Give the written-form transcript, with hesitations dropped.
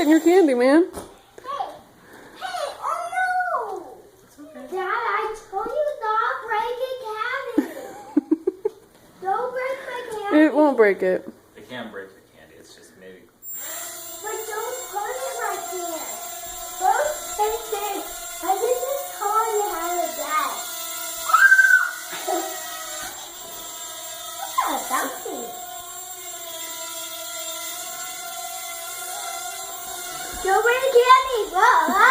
getting your candy, man. Hey, oh no! It's okay. Dad, I told you not break a candy. Don't break my candy. It won't break it. They can't break the candy. It's just maybe. But don't put it right there. Don't take this. I think this toy you have a bed. Yeah, bouncy. Don't break the candy. Whoa.